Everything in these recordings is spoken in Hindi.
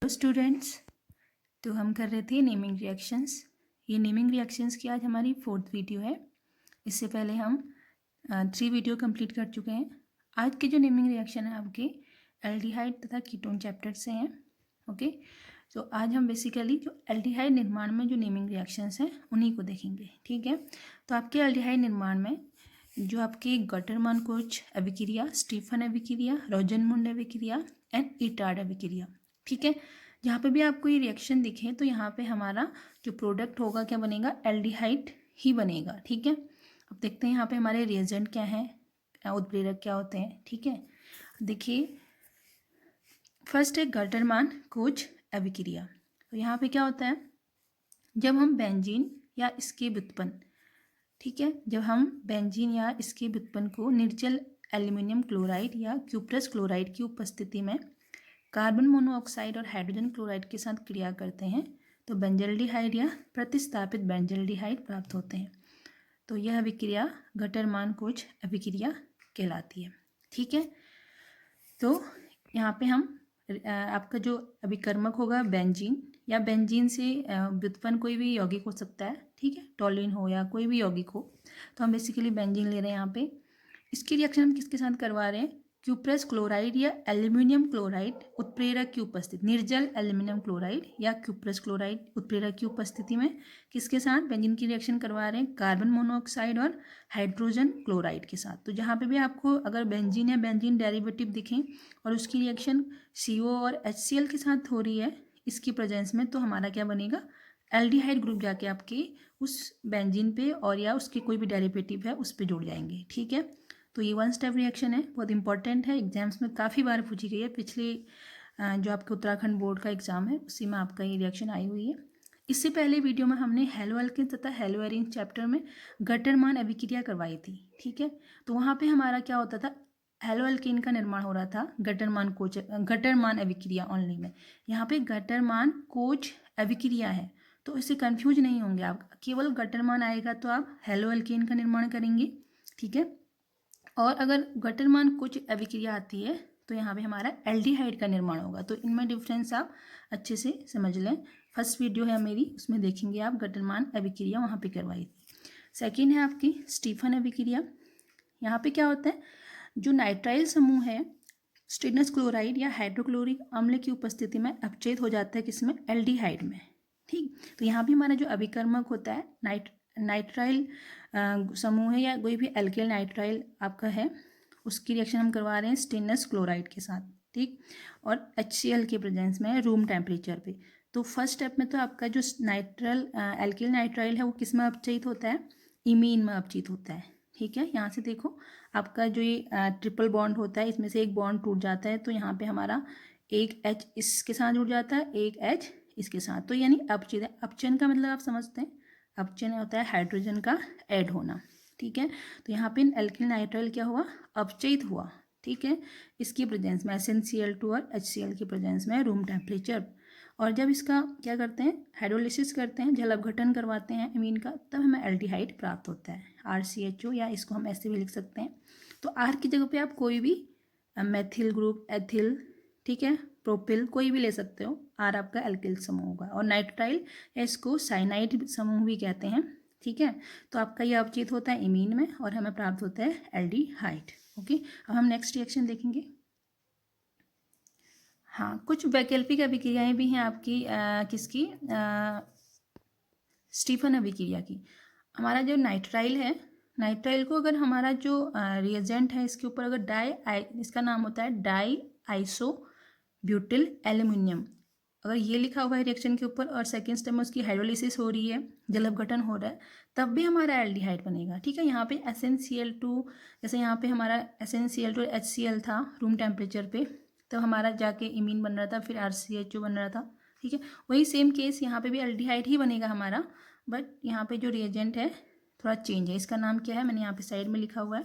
हेलो स्टूडेंट्स, तो हम कर रहे थे नेमिंग रिएक्शंस। ये नेमिंग रिएक्शंस की आज हमारी 4th वीडियो है। इससे पहले हम 3 वीडियो कंप्लीट कर चुके हैं। आज के जो नेमिंग रिएक्शन है आपके एल्डिहाइड तथा कीटोन चैप्टर से हैं। ओके, तो आज हम बेसिकली जो एल्डिहाइड निर्माण में जो नेमिंग रिएक्शंस हैं उन्हीं को देखेंगे। ठीक है, तो आपके एल्डिहाइड निर्माण में जो आपके गटरमान कोच अभिक्रिया, स्टीफन अभिक्रिया, रोजनमुंड अभिक्रिया एंड इटार्ड अभिक्रिया, ठीक है, जहाँ पे भी आपको ये रिएक्शन दिखे तो यहाँ पे हमारा जो प्रोडक्ट होगा क्या बनेगा, एल्डिहाइड ही बनेगा। ठीक है, अब देखते हैं यहाँ पे हमारे रिएजेंट क्या हैं, उत्प्रेरक क्या होते हैं। ठीक है, देखिए फर्स्ट है गटरमान कोच अभिक्रिया। तो यहाँ पे क्या होता है, जब हम बेंजीन या इसके व्युत्पन्न, ठीक है, जब हम बेंजीन या इसके व्युत्पन्न को निर्जल एल्यूमिनियम क्लोराइड या क्यूप्रस क्लोराइड की उपस्थिति में कार्बन मोनोऑक्साइड और हाइड्रोजन क्लोराइड के साथ क्रिया करते हैं तो बेंजल्डिहाइड या प्रतिस्थापित बेंजल्डिहाइड प्राप्त होते हैं। तो यह अभिक्रिया गटरमान कोच अभिक्रिया कहलाती है। ठीक है, तो यहाँ पे हम आपका जो अभिकर्मक होगा बेंजीन या बेंजीन से व्युत्पन्न कोई भी यौगिक हो सकता है। ठीक है, टॉलिन हो या कोई भी यौगिक हो, तो हम बेसिकली बेंजीन ले रहे हैं यहाँ पे। इसकी रिएक्शन हम किसके साथ करवा रहे हैं, क्यूप्रस क्लोराइड या एल्यूमिनियम क्लोराइड उत्प्रेरक की उपस्थिति, निर्जल एल्यूमिनियम क्लोराइड या क्यूप्रस क्लोराइड उत्प्रेरक की उपस्थिति में किसके साथ बेंजीन की रिएक्शन करवा रहे हैं, कार्बन मोनोऑक्साइड और हाइड्रोजन क्लोराइड के साथ। तो जहाँ पे भी आपको अगर बेंजीन या बेंजीन डेरिवेटिव दिखें और उसकी रिएक्शन CO और HCl के साथ हो रही है इसकी प्रेजेंस में, तो हमारा क्या बनेगा, एल्डिहाइड ग्रुप जाके आपके उस बेंजीन पे और या उसके कोई भी डेरिवेटिव है उस पर जुड़ जाएंगे। ठीक है, तो ये 1 स्टेप रिएक्शन है, बहुत इंपॉर्टेंट है, एग्जाम्स में काफ़ी बार पूछी गई है। पिछले जो आपके उत्तराखंड बोर्ड का एग्जाम है उसी में आपका ये रिएक्शन आई हुई है। इससे पहले वीडियो में हमने हेलो एल्केन तथा हेलो एरीन चैप्टर में गटरमान अभिक्रिया करवाई थी। ठीक है, तो वहाँ पे हमारा क्या होता था, हेलो एल्केन का निर्माण हो रहा था गटरमान अभिक्रिया ओनली में। यहाँ पे गटरमान कोच अभिक्रिया है, तो इससे कंफ्यूज नहीं होंगे आप, केवल गटरमान आएगा तो आप हेलो एल्केन का निर्माण करेंगे। ठीक है, और अगर गटरमान कुछ अभिक्रिया आती है तो यहाँ पे हमारा एल्डिहाइड का निर्माण होगा। तो इनमें डिफरेंस आप अच्छे से समझ लें। फर्स्ट वीडियो है मेरी, उसमें देखेंगे आप गटरमान अभिक्रिया वहाँ पे करवाई थी। सेकेंड है आपकी स्टीफन अभिक्रिया। यहाँ पे क्या होता है, जो नाइट्राइल समूह है स्टेनस क्लोराइड या हाइड्रोक्लोरिक अम्ल की उपस्थिति में अपचयित हो जाता है किसमें, एल्डिहाइड में। ठीक, तो यहाँ भी हमारा जो अभिकर्मक होता है नाइट्राइल समूह है या कोई भी एल्किल नाइट्राइल आपका है, उसकी रिएक्शन हम करवा रहे हैं स्टेनस क्लोराइड के साथ। ठीक, और HCl के प्रेजेंस में रूम टेम्परेचर पे। तो फर्स्ट स्टेप में तो आपका जो एल्किल नाइट्राइल है वो किस में अपचयित होता है, इमीन में अपचयित होता है। ठीक है, यहाँ से देखो आपका जो ये ट्रिपल बॉन्ड होता है इसमें से एक बॉन्ड टूट जाता है तो यहाँ पे हमारा एक H इसके साथ जुड़ जाता है, एक H इसके साथ, तो यानी अपचयन। अपचयन का मतलब आप समझते हैं, अपचयन होता है हाइड्रोजन का ऐड होना। ठीक है, तो यहाँ पे एल्किल नाइट्राइल क्या हुआ, अपचयित हुआ। ठीक है, इसकी प्रेजेंस में SnCl2 और HCl की प्रेजेंस में रूम टेम्परेचर। और जब इसका क्या करते हैं, हाइड्रोलिसिस करते हैं, जल अपघटन करवाते हैं अमीन का, तब हमें एल्डिहाइड प्राप्त होता है, RCHO, या इसको हम ऐसे भी लिख सकते हैं। तो R की जगह पे आप कोई भी मैथिल ग्रुप, एथिल, ठीक है, प्रोपिल कोई भी ले सकते हो। R आपका एल्किल समूह होगा। और नाइट्राइल या इसको साइनाइड समूह भी कहते हैं। ठीक है, तो आपका ये अपचयित होता है इमीन में और हमें प्राप्त होता है एल्डिहाइड। ओके, अब हम नेक्स्ट रिएक्शन देखेंगे। हाँ, कुछ वैकल्पिक अभिक्रियाएं भी हैं आपकी किसकी, स्टीफन अभिक्रिया की। हमारा जो नाइट्राइल है, नाइट्राइल को अगर हमारा जो रिएजेंट है इसके ऊपर अगर इसका नाम होता है डाई आइसो ब्यूटिल एल्यूमिनियम, अगर ये लिखा हुआ है रिएक्शन के ऊपर और सेकेंड स्टेप में उसकी हाइड्रोलिसिस हो रही है, जल अपघटन हो रहा है, तब भी हमारा एल्डिहाइड बनेगा। ठीक है, यहाँ पे SnCl2, जैसे यहाँ पे हमारा SnCl2 HCl था रूम टेम्परेचर पे, तो हमारा जाके इमीन बन रहा था, फिर RCHO बन रहा था। ठीक है, वही सेम केस यहाँ पे भी एल्डिहाइड ही बनेगा हमारा, बट यहाँ पे जो रिएजेंट है थोड़ा चेंज है। इसका नाम क्या है, मैंने यहाँ पे साइड में लिखा हुआ है।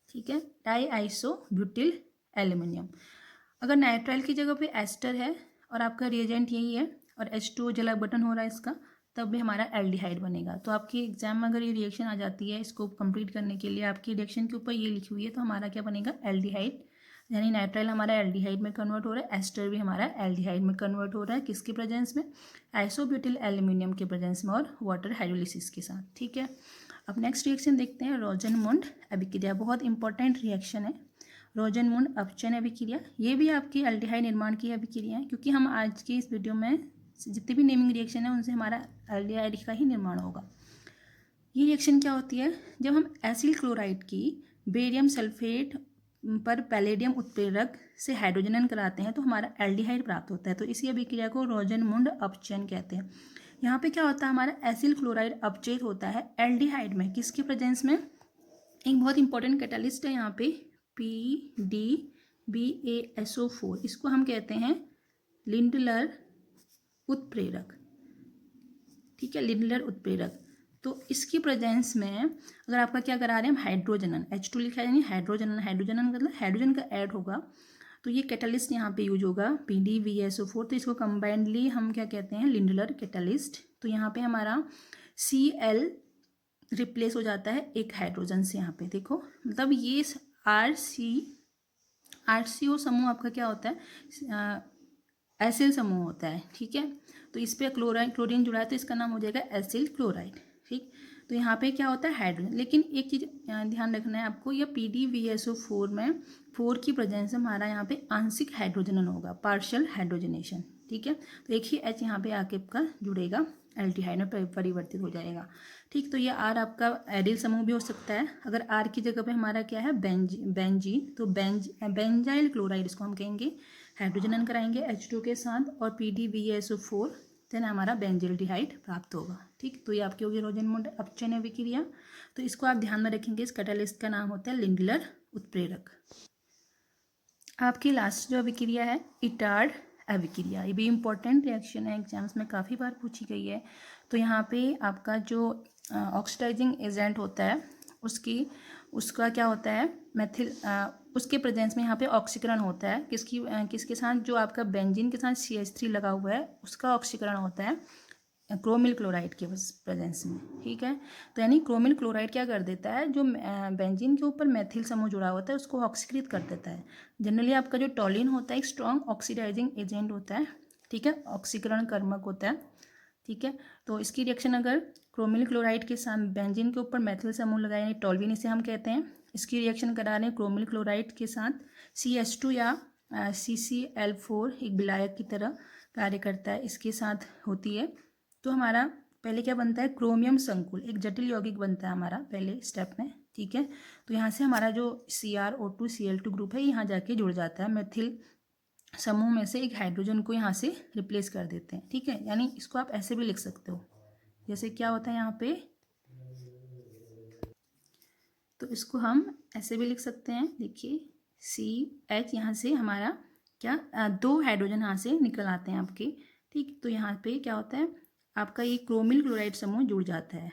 ठीक है, डाई आइसो ब्यूटिल एल्यूमिनियम। अगर नाइट्राइल की जगह पे एस्टर है और आपका रिएजेंट यही है और H2O जल अपघटन हो रहा है इसका, तब भी हमारा एल्डिहाइड बनेगा। तो आपकी एग्जाम में अगर ये रिएक्शन आ जाती है, इसको कंप्लीट करने के लिए आपकी रिएक्शन के ऊपर ये लिखी हुई है, तो हमारा क्या बनेगा, एल्डिहाइड यानी नाइट्राइल हमारा एल्डिहाइड में कन्वर्ट हो रहा है, एस्टर भी हमारा एल्डिहाइड में कन्वर्ट हो रहा है, किसके प्रेजेंस में, आइसोब्यूटिल एल्यूमिनियम के प्रेजेंस में और वाटर हाइड्रोलिसिस के साथ। ठीक है, अब नेक्स्ट रिएक्शन देखते हैं, रोजनमुंड अभिक्रिया। बहुत इंपॉर्टेंट रिएक्शन है रोजनमुंड अपचयन अभिक्रिया। ये भी आपकी एल्डिहाइड निर्माण की अभिक्रिया है, क्योंकि हम आज की इस वीडियो में जितने भी नेमिंग रिएक्शन है उनसे हमारा एल्डिहाइड का ही निर्माण होगा। ये रिएक्शन क्या होती है, जब हम एसिल क्लोराइड की बेरियम सल्फेट पर पैलेडियम उत्प्रेरक से हाइड्रोजनन कराते हैं तो हमारा एल्डिहाइड प्राप्त होता है। तो इसी अभिक्रिया को रोजनमुंड अपचयन कहते हैं। यहाँ पे क्या होता है, हमारा एसिल क्लोराइड अपचयित होता है एल्डिहाइड में, किसके प्रेजेंस में, एक बहुत इंपॉर्टेंट कैटालिस्ट है यहाँ पे PDBASO4, इसको हम कहते हैं लिंडलर उत्प्रेरक। ठीक है, लिंडलर उत्प्रेरक। तो इसकी प्रेजेंस में अगर आपका क्या करा रहे हैं हम हाइड्रोजनन, H2 लिखा है, यानी हाइड्रोजनन, हाइड्रोजनन मतलब हाइड्रोजन का ऐड होगा, तो ये कैटालिस्ट यहाँ पे यूज होगा PDBASO4। तो इसको कंबाइंडली हम क्या कहते हैं, लिंडलर कैटालिस्ट। तो यहाँ पे हमारा Cl रिप्लेस हो जाता है एक हाइड्रोजन से। यहाँ पे देखो, मतलब ये RCO समूह आपका क्या होता है, एसिल समूह होता है। ठीक है, तो इस पर क्लोरीन जुड़ा है तो इसका नाम हो जाएगा एसिल क्लोराइड। ठीक, तो यहाँ पे क्या होता है हाइड्रोजन, लेकिन एक चीज़ ध्यान रखना है आपको, यह PDBASO4 में 4 की प्रेजेंस में हमारा यहाँ पे आंशिक हाइड्रोजनन होगा, पार्शियल हाइड्रोजनेशन। ठीक है, तो एक ही H यहाँ पे आके आपका जुड़ेगा, एल्डिहाइड में परिवर्तित हो जाएगा। ठीक, तो ये R आपका एडिल समूह भी हो सकता है। अगर R की जगह पे हमारा क्या है, बेंजीन, तो बेंजाइल क्लोराइड इसको हम कहेंगे, हाइड्रोजनन कराएंगे H2 के साथ और PDBASO4, देन हमारा बेंजिल्डिहाइड प्राप्त होगा। ठीक, तो ये आपकी होगी रोजनमुंड अपचयन अभिक्रिया। तो इसको आप ध्यान में रखेंगे, इस कैटालिस्ट का नाम होता है लिंडलर उत्प्रेरक। आपकी लास्ट जो अभिक्रिया है इटार्ड अभिक्रिया, ये भी इंपॉर्टेंट रिएक्शन है, एग्जाम्स में काफ़ी बार पूछी गई है। तो यहाँ पे आपका जो ऑक्सीडाइजिंग एजेंट होता है उसका क्या होता है, मेथिल, उसके प्रेजेंस में यहाँ पे ऑक्सीकरण होता है, किसके साथ, जो आपका बेंजीन के साथ CH3 लगा हुआ है उसका ऑक्सीकरण होता है क्रोमिल क्लोराइड के प्रेजेंस में। ठीक है, तो यानी क्रोमिल क्लोराइड क्या कर देता है, जो बेंजीन के ऊपर मेथिल समूह जुड़ा होता है उसको ऑक्सीकृत कर देता है। जनरली आपका जो टॉलिन होता है एक स्ट्रॉन्ग ऑक्सीडाइजिंग एजेंट होता है। ठीक है, ऑक्सीकरण कर्मक होता है। ठीक है, तो इसकी रिएक्शन अगर क्रोमिल क्लोराइड के साथ बेंजीन के ऊपर मेथिल समूह लगाए, यानी टॉल्विन इसे हम कहते हैं, इसकी रिएक्शन करा रहे हैं क्रोमिल क्लोराइड के साथ CH2 या CCl4, एक विलायक की तरह कार्य करता है, इसके साथ होती है। तो हमारा पहले क्या बनता है, क्रोमियम संकुल, एक जटिल यौगिक बनता है हमारा पहले स्टेप में। ठीक है, तो यहाँ से हमारा जो CrO2 Cl2 ग्रुप है यहाँ जाके जुड़ जाता है, मेथिल समूह में से एक हाइड्रोजन को यहाँ से रिप्लेस कर देते हैं। ठीक है, यानी इसको आप ऐसे भी लिख सकते हो, जैसे क्या होता है यहाँ पे, तो इसको हम ऐसे भी लिख सकते हैं, देखिए CH, यहाँ से हमारा क्या 2 हाइड्रोजन यहाँ से निकल आते हैं आपके। ठीक, तो यहाँ पे क्या होता है, आपका ये क्रोमिल क्लोराइड समूह जुड़ जाता है।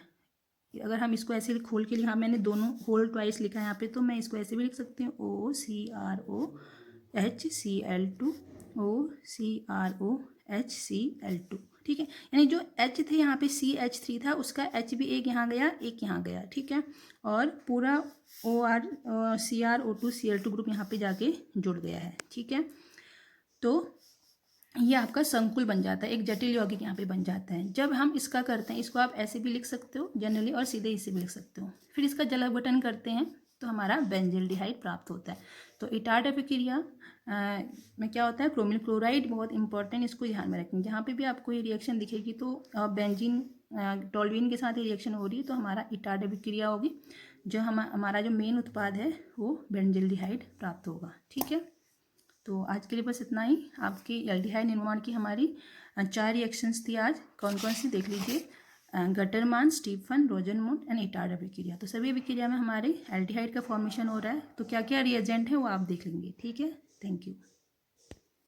अगर हम इसको ऐसे खोल के लिखा, मैंने दोनों होल ट्वाइस लिखा है यहाँ पे, तो मैं इसको ऐसे भी लिख सकती हूँ OCrOHCl2 OCrOHCl2। ठीक है, यानी जो H थे यहाँ पे CH3 था, उसका H भी एक यहाँ गया, एक यहाँ गया। ठीक है, और पूरा CrO2 Cl2 ग्रुप यहाँ पे जाके जुड़ गया है। ठीक है, तो ये आपका संकुल बन जाता है, एक जटिल यौगिक यहाँ पे बन जाता है। जब हम इसका करते हैं, इसको आप ऐसे भी लिख सकते हो जनरली, और सीधे इसे भी लिख सकते हो। फिर इसका जल अपघटन करते हैं तो हमारा बेंजिल्डिहाइड प्राप्त होता है। तो इटार्ड अभिक्रिया में क्या होता है, क्रोमिल क्लोराइड बहुत इंपॉर्टेंट, इसको ध्यान में रखेंगे। जहाँ पे भी आपको ये रिएक्शन दिखेगी तो बेंजीन टॉल्विन के साथ ये रिएक्शन हो रही है तो हमारा इटार्ड अभिक्रिया होगी, जो हमारा जो मेन उत्पाद है वो बेंजिल्डिहाइड प्राप्त होगा। ठीक है, तो आज के लिए बस इतना ही। आपकी एल्डिहाइड निर्माण की हमारी 4 रिएक्शंस थी आज, कौन कौन सी देख लीजिए, गटरमान, स्टीफन, रोजनमुंड एंड इटार्ड अभिक्रिया। तो सभी अभिक्रिया में हमारे एल्डिहाइड का फॉर्मेशन हो रहा है, तो क्या क्या रिएजेंट है वो आप देख लेंगे। ठीक है, थैंक यू।